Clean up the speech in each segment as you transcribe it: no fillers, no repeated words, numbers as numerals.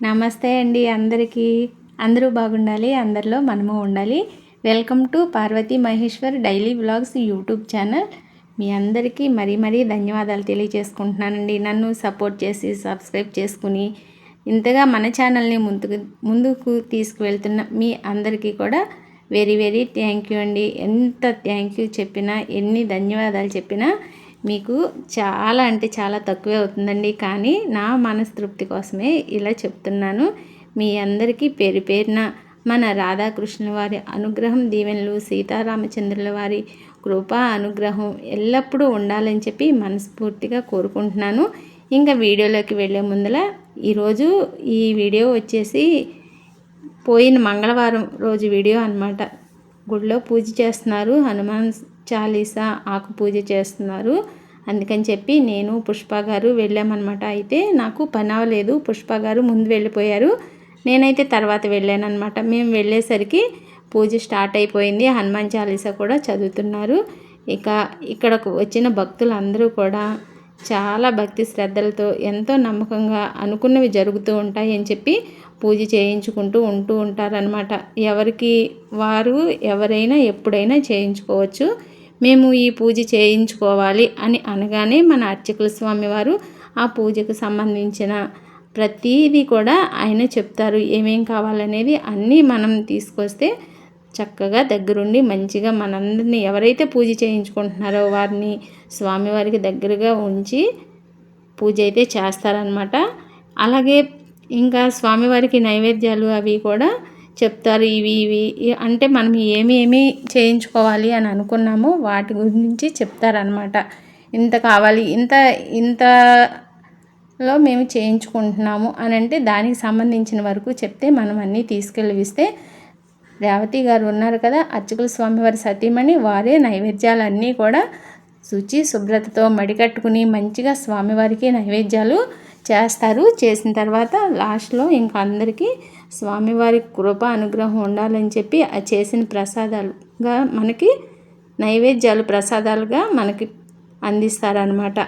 నమస్తే అండి అందరికీ. అందరూ బాగుండాలి, అందరిలో మనము ఉండాలి. Welcome to Parvathi Maheshwar daily vlogs YouTube channel. మీ అందరికీ మరీ ధన్యవాదాలు తెలియజేసుకుంటున్నానండి. నన్ను సపోర్ట్ చేసి సబ్స్క్రైబ్ చేసుకుని ఇంతగా మన ఛానల్ని ముందుకు తీసుకువెళ్తున్న మీ అందరికీ కూడా వెరీ థ్యాంక్ యూ అండి. ఎంత థ్యాంక్ యూ చెప్పినా, ఎన్ని ధన్యవాదాలు చెప్పినా మీకు చాలా అంటే చాలా తక్కువే అవుతుందండి. కానీ నా మనస్తృప్తి కోసమే ఇలా చెప్తున్నాను. మీ అందరికీ పేరు పేరున మన రాధాకృష్ణుల వారి అనుగ్రహం, దీవెనలు, సీతారామచంద్రుల వారి కృపా అనుగ్రహం ఎల్లప్పుడూ ఉండాలని చెప్పి మనస్ఫూర్తిగా కోరుకుంటున్నాను. ఇంకా వీడియోలోకి వెళ్ళే ముందల ఈరోజు ఈ వీడియో వచ్చేసి పోయిన మంగళవారం రోజు వీడియో అన్నమాట. గుడిలో పూజ చేస్తున్నారు, హనుమాన్ చాలీసా ఆకు పూజ చేస్తున్నారు. అందుకని చెప్పి నేను పుష్ప గారు వెళ్ళామన్నమాట. అయితే నాకు పని అవ్వలేదు, పుష్ప గారు ముందు వెళ్ళిపోయారు, నేనైతే తర్వాత వెళ్ళానమాట. మేము వెళ్ళేసరికి పూజ స్టార్ట్ అయిపోయింది, హనుమాన్ చాలీసా కూడా చదువుతున్నారు. ఇక్కడకు వచ్చిన భక్తులందరూ కూడా చాలా భక్తి శ్రద్ధలతో ఎంతో నమ్మకంగా అనుకున్నవి జరుగుతూ ఉంటాయి అని చెప్పి పూజ చేయించుకుంటూ ఉంటారనమాట. ఎవరికి వారు ఎవరైనా ఎప్పుడైనా చేయించుకోవచ్చు. మేము ఈ పూజ చేయించుకోవాలి అని అనగానే మన అర్చకుల స్వామి వారు ఆ పూజకు సంబంధించిన ప్రతీది కూడా ఆయన చెప్తారు. ఏమేం కావాలనేది అన్నీ మనం తీసుకొస్తే చక్కగా దగ్గరుండి మంచిగా మనందరినీ ఎవరైతే పూజ చేయించుకుంటున్నారో వారిని స్వామివారికి దగ్గరగా ఉంచి పూజ అయితే చేస్తారనమాట. అలాగే ఇంకా స్వామివారికి నైవేద్యాలు అవి కూడా చెప్తారు. ఇవి అంటే మనం ఏమి చేయించుకోవాలి అని అనుకున్నామో వాటి గురించి చెప్తారనమాట. ఇంత కావాలి, ఇంతలో మేము చేయించుకుంటున్నాము అని అంటే దానికి సంబంధించిన వరకు చెప్తే మనం అన్నీ తీసుకెళ్ళిస్తే రేవతి గారు ఉన్నారు కదా, అర్చకుల స్వామివారి సతీమణి, వారే నైవేద్యాలన్నీ కూడా శుచి శుభ్రతతో మడికట్టుకుని మంచిగా స్వామివారికి నైవేద్యాలు చేస్తారు. చేసిన తర్వాత లాస్ట్లో ఇంకా అందరికీ స్వామివారి కృప అనుగ్రహం ఉండాలని చెప్పి ఆ చేసిన ప్రసాదాలుగా మనకి నైవేద్యాలు ప్రసాదాలుగా మనకి అందిస్తారనమాట.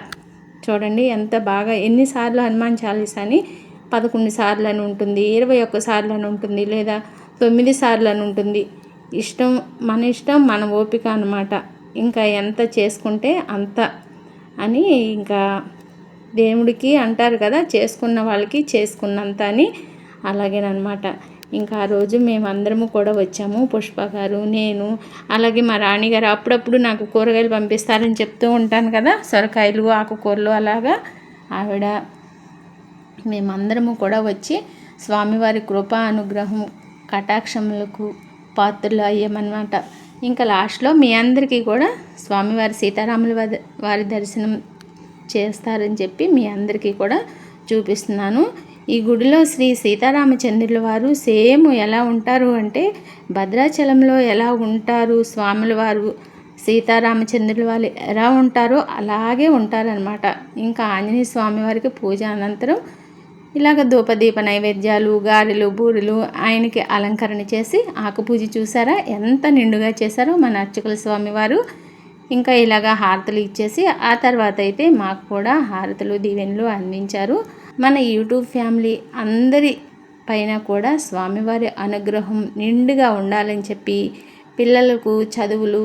చూడండి ఎంత బాగా, ఎన్నిసార్లు హనుమాన్ చాలీసా అని 11 సార్లు అని ఉంటుంది, 21 సార్లు అని ఉంటుంది, లేదా 9 సార్లు అని ఉంటుంది. మన ఇష్టం మన ఓపిక అనమాట. ఇంకా ఎంత చేసుకుంటే అంత అని ఇంకా దేవుడికి అంటారు కదా, చేసుకున్న వాళ్ళకి చేసుకున్నంత అని. అలాగేనమాట. ఇంకా ఆ రోజు మేమందరము కూడా వచ్చాము, పుష్ప గారు, నేను, అలాగే మా రాణిగారు. అప్పుడప్పుడు నాకు కూరగాయలు పంపిస్తారని చెప్తూ ఉంటాను కదా, సొరకాయలు, ఆకుకూరలు, అలాగా ఆవిడ మేమందరము కూడా వచ్చి స్వామివారి కృపా అనుగ్రహం కటాక్షములకు పాత్రలు అయ్యామన్నమాట. ఇంకా లాస్ట్లో మీ అందరికీ కూడా స్వామివారి సీతారాముల వారి దర్శనం చేస్తారని చెప్పి మీ అందరికీ కూడా చూపిస్తున్నాను. ఈ గుడిలో శ్రీ సీతారామచంద్రుల వారు సేమ్ ఎలా ఉంటారు అంటే భద్రాచలంలో ఎలా ఉంటారు స్వాముల వారు, సీతారామచంద్రుల వాళ్ళు ఎలా ఉంటారో అలాగే ఉంటారనమాట. ఇంకా ఆంజనేయ స్వామి వారికి పూజ అనంతరం ఇలాగ ధూపదీప నైవేద్యాలు, గారెలు, బూరెలు ఆయనకి అలంకరణ చేసి ఆకు పూజ చూసారా ఎంత నిండుగా చేశారో మన అర్చకుల స్వామి వారు. ఇంకా ఇలాగ హారతులు ఇచ్చేసి ఆ తర్వాత అయితే మాకు కూడా హారతులు, దీవెనలు అందించారు. మన యూట్యూబ్ ఫ్యామిలీ అందరి పైన కూడా స్వామివారి అనుగ్రహం నిండుగా ఉండాలని చెప్పి, పిల్లలకు చదువులు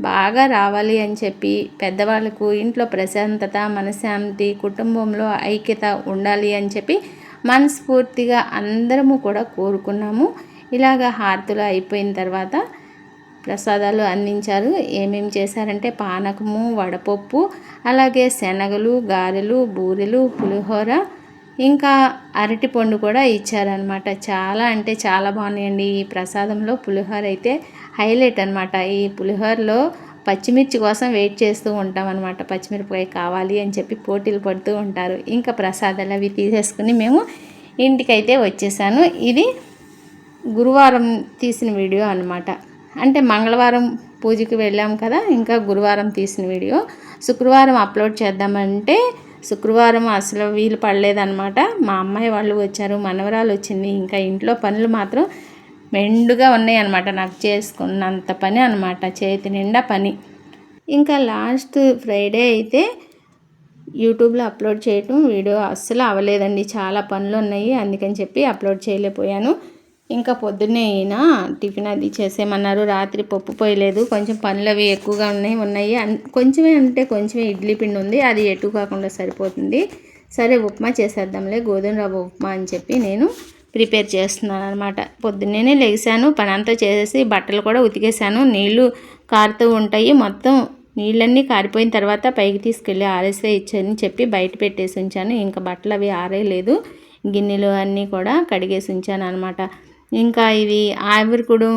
బాగా రావాలి అని చెప్పి, పెద్దవాళ్ళకు ఇంట్లో ప్రశాంతత, మనశ్శాంతి, కుటుంబంలో ఐక్యత ఉండాలి అని చెప్పి మనస్ఫూర్తిగా అందరము కూడా కోరుకున్నాము. ఇలాగ హారతులు అయిపోయిన తర్వాత ప్రసాదాలు అందించారు. ఏమేమి చేశారంటే పానకము, వడపప్పు, అలాగే శనగలు, గారెలు, బూరెలు, పులిహోర, ఇంకా అరటిపండు కూడా ఇచ్చారనమాట. చాలా అంటే చాలా బాగున్నాయండి. ఈ ప్రసాదంలో పులిహోర అయితే హైలైట్ అనమాట. ఈ పులిహోరలో పచ్చిమిర్చి కోసం వెయిట్ చేస్తూ ఉంటాం అనమాట. పచ్చిమిరపకాయ కావాలి అని చెప్పి పోటీలు పడుతూ ఉంటారు. ఇంకా ప్రసాదాలు అవి తీసేసుకుని మేము ఇంటికైతే వచ్చేసాను. ఇది గురువారం తీసిన వీడియో అనమాట. అంటే మంగళవారం పూజకి వెళ్ళాం కదా, ఇంకా గురువారం తీసిన వీడియో శుక్రవారం అప్లోడ్ చేద్దామంటే శుక్రవారం అసలు వీలు పడలేదన్నమాట. మా అమ్మాయి వాళ్ళు వచ్చారు, మనవరాలు వచ్చింది. ఇంకా ఇంట్లో పనులు మాత్రం మెండుగా ఉన్నాయి అనమాట. నాకు చేసుకున్నంత పని అనమాట, చేతి నిండా పని. ఇంకా లాస్ట్ ఫ్రైడే అయితే యూట్యూబ్లో అప్లోడ్ చేయటం వీడియో అస్సలు అవ్వలేదండి, చాలా పనులు ఉన్నాయి, అందుకని చెప్పి అప్లోడ్ చేయలేకపోయాను. ఇంకా పొద్దున్నే అయినా టిఫిన్ అది చేసేయమన్నారు. రాత్రి పప్పు పోయలేదు, కొంచెం పనులు అవి ఎక్కువగా ఉన్నాయి. కొంచెమే అంటే కొంచెమే ఇడ్లీ పిండి ఉంది, అది ఎటు కాకుండా సరిపోతుంది. సరే ఉప్మా చేసేద్దాంలే, గోధుమ రవ్వ ఉప్మా అని చెప్పి నేను ప్రిపేర్ చేస్తున్నాను అనమాట. పొద్దున్నే లెగిసాను, పని అంతా చేసేసి బట్టలు కూడా ఉతికేసాను. నీళ్లు కారుతూ ఉంటాయి, మొత్తం నీళ్ళన్నీ కారిపోయిన తర్వాత పైకి తీసుకెళ్ళి ఆరేసే ఇచ్చని చెప్పి బయట పెట్టేసి ఉంచాను. ఇంకా బట్టలు అవి ఆరేయలేదు, గిన్నెలు అన్నీ కూడా కడిగేసి ఉంచాను అనమాట. ఇంకా ఇది ఆవిరికుడు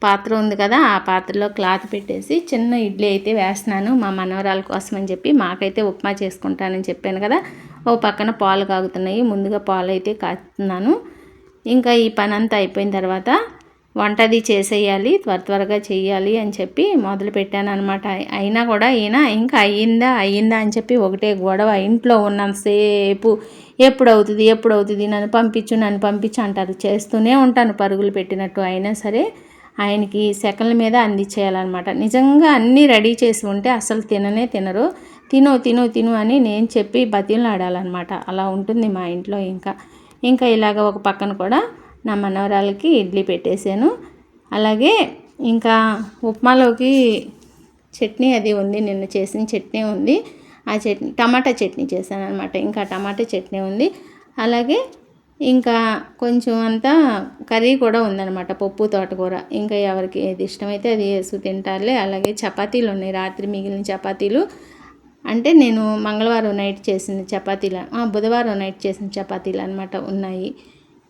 పాత్ర ఉంది కదా, ఆ పాత్రలో క్లాత్ పెట్టేసి చిన్న ఇడ్లీ అయితే వేస్తున్నాను మా మనవరాల కోసం అని చెప్పి. మాకైతే ఉప్మా చేసుకుంటానని చెప్పాను కదా, ఓ పక్కన పాలు కాగుతున్నాయి, ముందుగా పాలు అయితే కాస్తున్నాను. ఇంకా ఈ పని అంతా అయిపోయిన తర్వాత వంటది చేసేయాలి, త్వరగా చేయాలి అని చెప్పి మొదలు పెట్టాను అనమాట. అయినా కూడా ఈయన ఇంకా అయ్యిందా అని చెప్పి ఒకటే గొడవ. ఇంట్లో ఉన్నంతసేపు ఎప్పుడవుతుంది నన్ను పంపించు అంటారు. చేస్తూనే ఉంటాను పరుగులు పెట్టినట్టు. అయినా సరే ఆయనకి సెకండ్ల మీద అందించేయాలన్నమాట. నిజంగా అన్నీ రెడీ చేసి ఉంటే అసలు తినరు. తిను అని నేను చెప్పి బతిలాడాలన్నమాట. అలా ఉంటుంది మా ఇంట్లో. ఇంకా ఇలాగ ఒక పక్కన కూడా నా మనవరాలకి ఇడ్లీ పెట్టేశాను. అలాగే ఇంకా ఉప్మాలోకి చట్నీ అది ఉంది, నిన్న చేసిన చట్నీ ఉంది. ఆ చట్నీ టమాటా చట్నీ చేశాను అనమాట. ఇంకా టమాటా చట్నీ ఉంది. అలాగే ఇంకా కొంచెం అంతా కర్రీ కూడా ఉందన్నమాట, పప్పు తోటకూర. ఇంకా ఎవరికి ఏది ఇష్టమైతే అది వేసుకు తింటారులే. అలాగే చపాతీలు ఉన్నాయి, రాత్రి మిగిలిన చపాతీలు. అంటే నేను మంగళవారం నైట్ చేసిన చపాతీలు, బుధవారం నైట్ చేసిన చపాతీలు అనమాట ఉన్నాయి.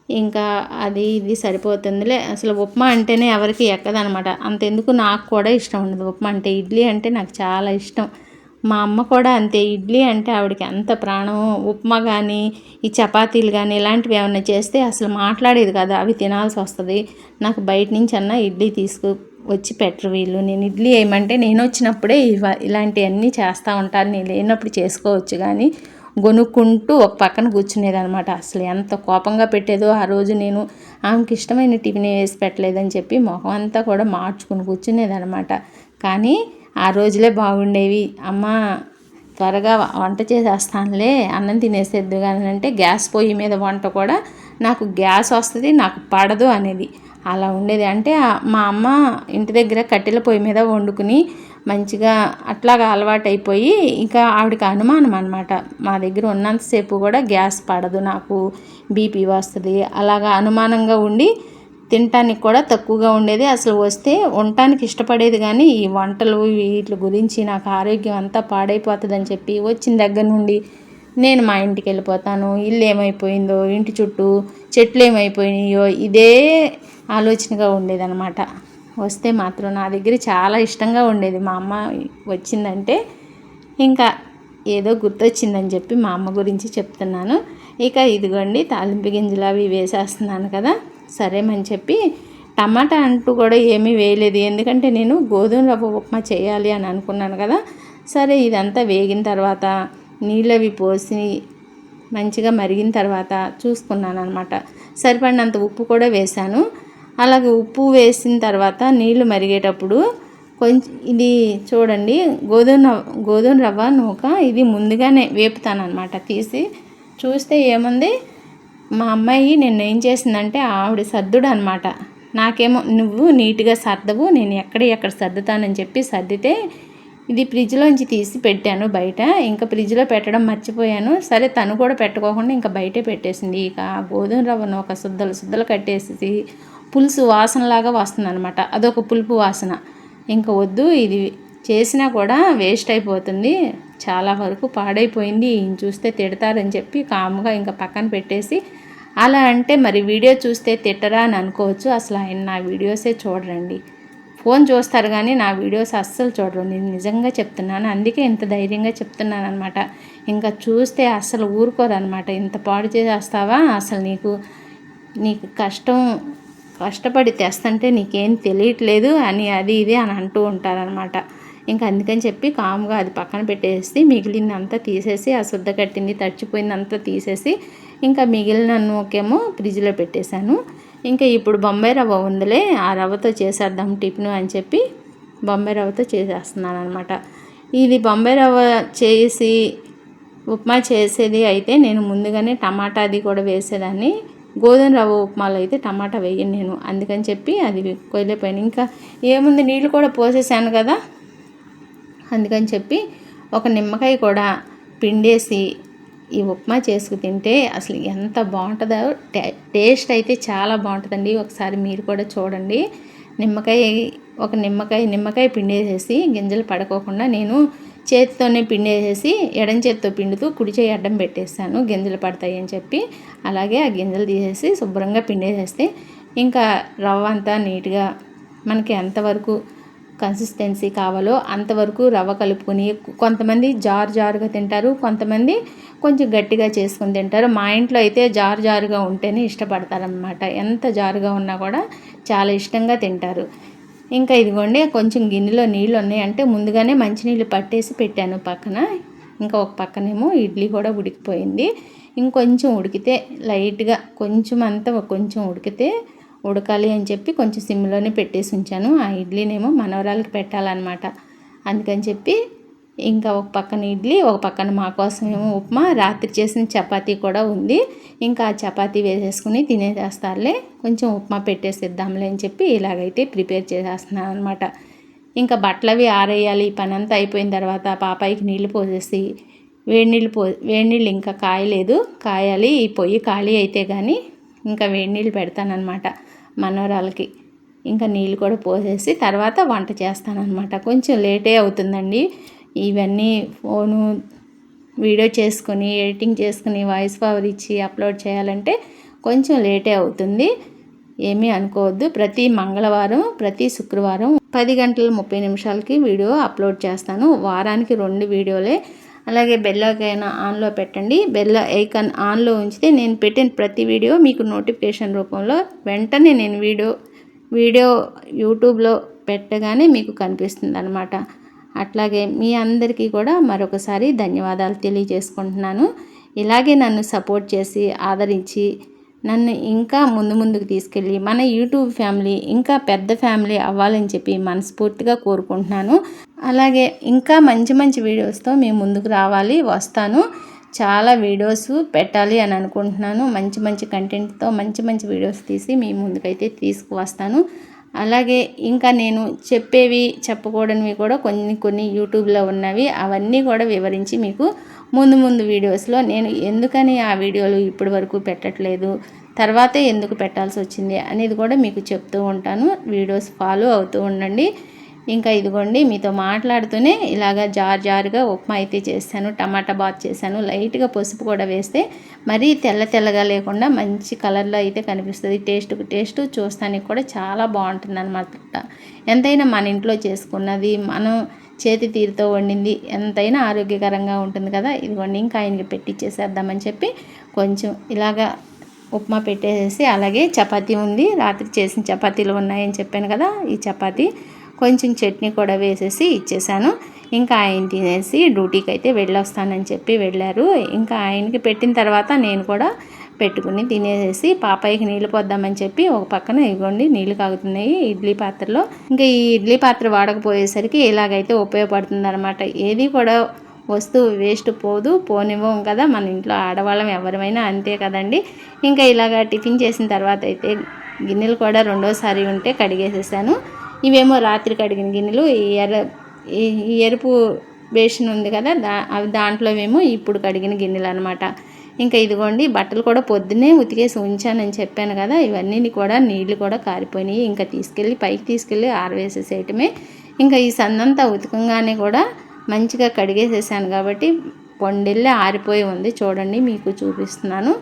ఇంకా అది ఇది సరిపోతుందిలే. అసలు ఉప్మా అంటేనే ఎవరికి ఎక్కదనమాట. అంతెందుకు నాకు కూడా ఇష్టం ఉండదు ఉప్మా అంటే. ఇడ్లీ అంటే నాకు చాలా ఇష్టం. మా అమ్మ కూడా అంతే, ఇడ్లీ అంటే ఆవిడకి అంత ప్రాణం. ఉప్మా కానీ ఈ చపాతీలు కానీ ఇలాంటివి ఏమైనా చేస్తే అసలు మాట్లాడేది కదా, అవి తినాల్సి వస్తుంది. నాకు బయట నుంచి అన్న ఇడ్లీ వచ్చి పెట్టరు వీళ్ళు. నేను ఇడ్లీ వేయమంటే నేను వచ్చినప్పుడే ఇలాంటివన్నీ చేస్తూ ఉంటాను, నేను లేనప్పుడు చేసుకోవచ్చు కానీ గొనుక్కుంటూ ఒక పక్కన కూర్చునేదనమాట. అసలు ఎంత కోపంగా పెట్టేదో ఆ రోజు. నేను ఆమెకి ఇష్టమైన టిఫిన్ వేసి పెట్టలేదని చెప్పి మొహం అంతా కూడా మార్చుకుని కూర్చునేదనమాట. కానీ ఆ రోజులే బాగుండేవి. అమ్మ త్వరగా వంట చేసేస్తానులే, అన్నం తినేసేద్దు కానీ అంటే గ్యాస్ పొయ్యి మీద వంట కూడా నాకు గ్యాస్ వస్తుంది, నాకు పడదు అనేది అలా ఉండేది. అంటే మా అమ్మ ఇంటి దగ్గర కట్టెల పొయ్యి మీద వండుకుని మంచిగా అట్లాగా అలవాటు అయిపోయి ఇంకా ఆవిడకి అనుమానం అనమాట, మా దగ్గర ఉన్నంతసేపు కూడా గ్యాస్ పడదు, నాకు బీపీ వస్తుంది, అలాగా అనుమానంగా ఉండి తినటానికి కూడా తక్కువగా ఉండేది. అసలు వస్తే ఉండటానికి ఇష్టపడేది కానీ ఈ వంటలు వీటి గురించి నాకు ఆరోగ్యం అంతా పాడైపోతుందని చెప్పి వచ్చిన దగ్గర నుండి నేను మా ఇంటికి వెళ్ళిపోతాను, ఇల్లు ఏమైపోయిందో, ఇంటి చుట్టూ చెట్లు ఏమైపోయినాయో ఇదే ఆలోచనగా ఉండేదన్నమాట. వస్తే మాత్రం నా దగ్గర చాలా ఇష్టంగా ఉండేది. మా అమ్మ వచ్చిందంటే ఇంకా ఏదో గుర్తొచ్చిందని చెప్పి మా అమ్మ గురించి చెప్తున్నాను. ఇక ఇదిగోండి తాలింపు గింజలు అవి వేసేస్తున్నాను కదా, సరేమని చెప్పి టమాటా అంటూ కూడా ఏమీ వేయలేదు, ఎందుకంటే నేను గోధుమ రవ్వ ఉప్మా చేయాలి అని అనుకున్నాను కదా. సరే ఇదంతా వేగిన తర్వాత నీళ్ళవి పోసి మంచిగా మరిగిన తర్వాత చూసుకున్నాను అనమాట. సరిపడినంత ఉప్పు కూడా వేశాను. అలాగే ఉప్పు వేసిన తర్వాత నీళ్లు మరిగేటప్పుడు కొంచెం ఇది చూడండి, గోధుమ రవ్వ నూక ఇది ముందుగానే వేపుతానమాట. తీసి చూస్తే ఏముంది, మా అమ్మాయి నిన్న ఏం చేసిందంటే ఆవిడ సర్దుడు అనమాట. నాకేమో నువ్వు నీట్గా సర్దవు, నేను ఎక్కడ సర్దుతానని చెప్పి సర్దితే ఇది ఫ్రిడ్జ్లోంచి తీసి పెట్టాను బయట. ఇంకా ఫ్రిడ్జ్లో పెట్టడం మర్చిపోయాను. సరే తను కూడా పెట్టుకోకుండా ఇంకా బయటే పెట్టేసింది. ఇక గోధుమ రవ్వను ఒక శుద్ధలు కట్టేసి పులుసు వాసనలాగా వస్తుంది అనమాట, అదొక పులుపు వాసన. ఇంకా వద్దు, ఇది చేసినా కూడా వేస్ట్ అయిపోతుంది, చాలా వరకు పాడైపోయింది, చూస్తే తిడతారని చెప్పి కామ్గా ఇంకా పక్కన పెట్టేసి, అలా అంటే మరి వీడియో చూస్తే తిట్టరా అని అనుకోవచ్చు. అసలు ఆయన నా వీడియోసే చూడరండి, ఫోన్ చూస్తారు కానీ నా వీడియోస్ అస్సలు చూడరు. నేను నిజంగా చెప్తున్నాను, అందుకే ఇంత ధైర్యంగా చెప్తున్నాను అనమాట. ఇంకా చూస్తే అస్సలు ఊరుకోరనమాట. ఇంత పాడు చేసేస్తావా, అసలు నీకు కష్టపడి తెస్తంటే నీకేం తెలియట్లేదు అని అది ఇది అని అంటూ ఉంటారనమాట. ఇంకా అందుకని చెప్పి కామ్గా అది పక్కన పెట్టేసి మిగిలినంతా తీసేసి, ఆ శుద్ధ కట్టింది తడిచిపోయిందంతా తీసేసి ఇంకా మిగిలిన నూకేమో ఫ్రిడ్జ్లో పెట్టేశాను. ఇంకా ఇప్పుడు బొంబాయి రవ్వ ఉందిలే, ఆ రవ్వతో చేసేద్దాం టిఫిన్ అని చెప్పి బొంబాయి రవ్వతో చేసేస్తున్నాను అనమాట. ఇది బొంబాయి రవ్వ చేసి ఉప్మా చేసేది అయితే నేను ముందుగానే టమాటా అది కూడా వేసేదాన్ని. గోధుమ రవ్వ ఉప్మాలో అయితే టమాటా వేయను నేను, అందుకని చెప్పి అది కొయ్యలేకపోయాను. ఇంకా ఏముంది, నీళ్ళు కూడా పోసేసాను కదా, అందుకని చెప్పి ఒక నిమ్మకాయ కూడా పిండేసి ఈ ఉప్మా చేసుకు తింటే అసలు ఎంత బాగుంటుందో. టేస్ట్ అయితే చాలా బాగుంటుందండి. ఒకసారి మీరు కూడా చూడండి. నిమ్మకాయ పిండేసేసి గింజలు పడుకోకుండా నేను చేతితోనే పిండేసేసి ఎడం చేతితో పిండుతూ కుడి చేయి అడ్డం పెట్టేస్తాను, గింజలు పడతాయి అని చెప్పి. అలాగే ఆ గింజలు తీసేసి శుభ్రంగా పిండేసేస్తే ఇంకా రవ్వ అంతా నీట్గా మనకి ఎంతవరకు కన్సిస్టెన్సీ కావాలో అంతవరకు రవ్వ కలుపుకొని, కొంతమంది జారుగా తింటారు, కొంతమంది కొంచెం గట్టిగా చేసుకొని తింటారు. మా ఇంట్లో అయితే జారుగా ఉంటేనే ఇష్టపడతారనమాట. ఎంత జారుగా ఉన్నా కూడా చాలా ఇష్టంగా తింటారు. ఇంకా ఇదిగోండి, కొంచెం గిన్నెలో నీళ్ళు ఉన్నాయంటే ముందుగానే మంచినీళ్ళు పట్టేసి పెట్టాను పక్కన. ఇంకా ఒక పక్కనేమో ఇడ్లీ కూడా ఉడికిపోయింది. ఇంకొంచెం ఉడికితే లైట్గా కొంచెం ఉడికితే ఉడకాలి అని చెప్పి కొంచెం సిమ్లోనే పెట్టేసి ఉంచాను. ఆ ఇడ్లీనేమో మనవరాలకి పెట్టాలన్నమాట. అందుకని చెప్పి ఇంకా ఒక పక్కన ఇడ్లీ, ఒక పక్కన మా కోసమేమో ఉప్మా, రాత్రి చేసిన చపాతీ కూడా ఉంది. ఇంకా ఆ చపాతీ వేసేసుకుని తినేసేస్తారులే, కొంచెం ఉప్మా పెట్టేసిద్దాంలే అని చెప్పి ఇలాగైతే ప్రిపేర్ చేసేస్తున్నాను అనమాట. ఇంకా బట్టలు అవి ఆరేయాలి. పని అంతా అయిపోయిన తర్వాత పాపాయికి నీళ్లు పోసేసి వేడి నీళ్ళు ఇంకా కాయాలి. ఈ పొయ్యి ఖాళీ అయితే కానీ ఇంకా వేడి నీళ్ళు పెడతానమాట మనవరాలకి. ఇంకా నీళ్ళు కూడా పోసేసి తర్వాత వంట చేస్తానన్నమాట. కొంచెం లేటే అవుతుందండి. ఇవన్నీ వీడియో చేసుకొని ఎడిటింగ్ చేసుకుని వాయిస్ ఓవర్ ఇచ్చి అప్లోడ్ చేయాలంటే కొంచెం లేటే అవుతుంది. ఏమీ అనుకోవద్దు. ప్రతి మంగళవారం, ప్రతి శుక్రవారం 10:30 వీడియో అప్లోడ్ చేస్తాను. వారానికి 2 వీడియోలే. అలాగే బెల్ ఐకాన్ ఆన్లో పెట్టండి. బెల్ ఐకాన్ ఆన్లో ఉంచితే నేను పెట్టిన ప్రతి వీడియో మీకు నోటిఫికేషన్ రూపంలో వెంటనే నేను వీడియో యూట్యూబ్లో పెట్టగానే మీకు కనిపిస్తుంది అన్నమాట. అట్లాగే మీ అందరికీ కూడా మరొకసారి ధన్యవాదాలు తెలియజేసుకుంటున్నాను. ఇలాగే నన్ను సపోర్ట్ చేసి ఆదరించి నన్ను ఇంకా ముందుకు తీసుకెళ్ళి మన యూట్యూబ్ ఫ్యామిలీ ఇంకా పెద్ద ఫ్యామిలీ అవ్వాలని చెప్పి మనస్ఫూర్తిగా కోరుకుంటున్నాను. అలాగే ఇంకా మంచి వీడియోస్తో మేము ముందుకు వస్తాను. చాలా వీడియోస్ పెట్టాలి అని అనుకుంటున్నాను. మంచి కంటెంట్తో మంచి వీడియోస్ తీసి మీ ముందుకైతే తీసుకువస్తాను. అలాగే ఇంకా నేను చెప్పకూడనివి కూడా కొన్ని యూట్యూబ్లో ఉన్నవి అవన్నీ కూడా వివరించి మీకు ముందు వీడియోస్లో నేను ఎందుకని ఆ వీడియోలు ఇప్పటి వరకు పెట్టట్లేదు, తర్వాతే ఎందుకు పెట్టాల్సి వచ్చింది అనేది కూడా మీకు చెప్తూ ఉంటాను. వీడియోస్ ఫాలో అవుతూ ఉండండి. ఇంకా ఇదిగోండి, మీతో మాట్లాడుతూనే ఇలాగా జారుగా ఉప్మా అయితే చేశాను. టమాటా బాత్ చేశాను. లైట్గా పసుపు కూడా వేస్తే మరీ తెల్లగా లేకుండా మంచి కలర్లో అయితే కనిపిస్తుంది. టేస్ట్ చూస్తానికి కూడా చాలా బాగుంటుంది అన్నమాట. ఎంతైనా మన ఇంట్లో చేసుకున్నది, మనం చేతి తీరుతో వండింది ఎంతైనా ఆరోగ్యకరంగా ఉంటుంది కదా. ఇదిగోండి, ఇంకా ఆయనకి పెట్టిచ్చేసేద్దామని చెప్పి కొంచెం ఇలాగా ఉప్మా పెట్టేసేసి, అలాగే చపాతీ ఉంది, రాత్రి చేసిన చపాతీలు ఉన్నాయని చెప్పాను కదా, ఈ చపాతీ కొంచెం చట్నీ కూడా వేసేసి ఇచ్చేసాను. ఇంకా ఆయన తినేసి డ్యూటీకి అయితే వెళ్ళొస్తానని చెప్పి వెళ్ళారు. ఇంకా ఆయనకి పెట్టిన తర్వాత నేను కూడా పెట్టుకుని తినేసేసి పాపాయికి నీళ్ళు పోద్దామని చెప్పి ఒక పక్కన ఇవ్వండి నీళ్ళు కాగుతున్నాయి ఇడ్లీ పాత్రలో. ఇంకా ఈ ఇడ్లీ పాత్ర వాడకపోయేసరికి ఇలాగైతే ఉపయోగపడుతుంది అనమాట. ఏది కూడా వస్తువు వేస్ట్ పోనివ్వం కదా, మన ఇంట్లో ఆడవాళ్ళం ఎవరిమైనా అంతే కదండి. ఇంకా ఇలాగ టిఫిన్ చేసిన తర్వాత అయితే గిన్నెలు కూడా రెండోసారి ఉంటే కడిగేసేసాను. ఇవేమో రాత్రి కడిగిన గిన్నెలు. ఈ ఎరుపు బేషన్ ఉంది కదా, అవి దాంట్లోవేమో ఇప్పుడు కడిగిన గిన్నెలు అనమాట. ఇంకా ఇదిగోండి, బట్టలు కూడా పొద్దున్నే ఉతికేసి ఉంచానని చెప్పాను కదా, ఇవన్నీ కూడా నీళ్లు కూడా కారిపోయినాయి. ఇంకా పైకి తీసుకెళ్ళి ఆరవేసేసేయటమే. ఇంకా ఈ సందంతా ఉతకంగానే కూడా మంచిగా కడిగేసేసాను కాబట్టి పొండెళ్ళి ఆరిపోయి ఉంది. చూడండి, మీకు చూపిస్తున్నాను.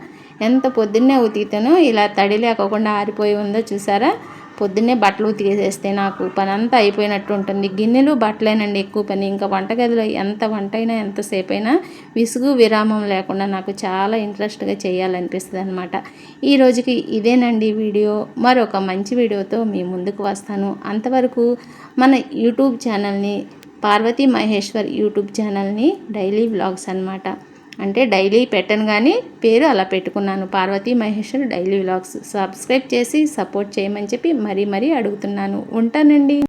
ఎంత పొద్దున్నే ఉతికితేనో ఇలా తడి లేకోకుండా ఆరిపోయి ఉందో చూసారా. పొద్దున్నే బట్టలు ఉతికేసేస్తే నాకు పని అంతా అయిపోయినట్టు ఉంటుంది. గిన్నెలు బట్టలేనండి ఎక్కువ పని. ఇంకా వంటగదిలో ఎంత వంట అయినా ఎంతసేపు అయినా విసుగు విరామం లేకుండా నాకు చాలా ఇంట్రెస్ట్గా చేయాలనిపిస్తుంది అనమాట. ఈ రోజుకి ఇదేనండి వీడియో. మరొక మంచి వీడియోతో మీ ముందుకు వస్తాను. అంతవరకు మన యూట్యూబ్ ఛానల్ని, పార్వతీ మహేశ్వర్ యూట్యూబ్ ఛానల్ని డైలీ వ్లాగ్స్ అనమాట, అంటే డైలీ పెట్టను కానీ పేరు అలా పెట్టుకున్నాను, Parvati Maheshwar daily vlogs. Subscribe చేసి సపోర్ట్ చేయమని చెప్పి మరీ అడుగుతున్నాను. ఉంటానండి.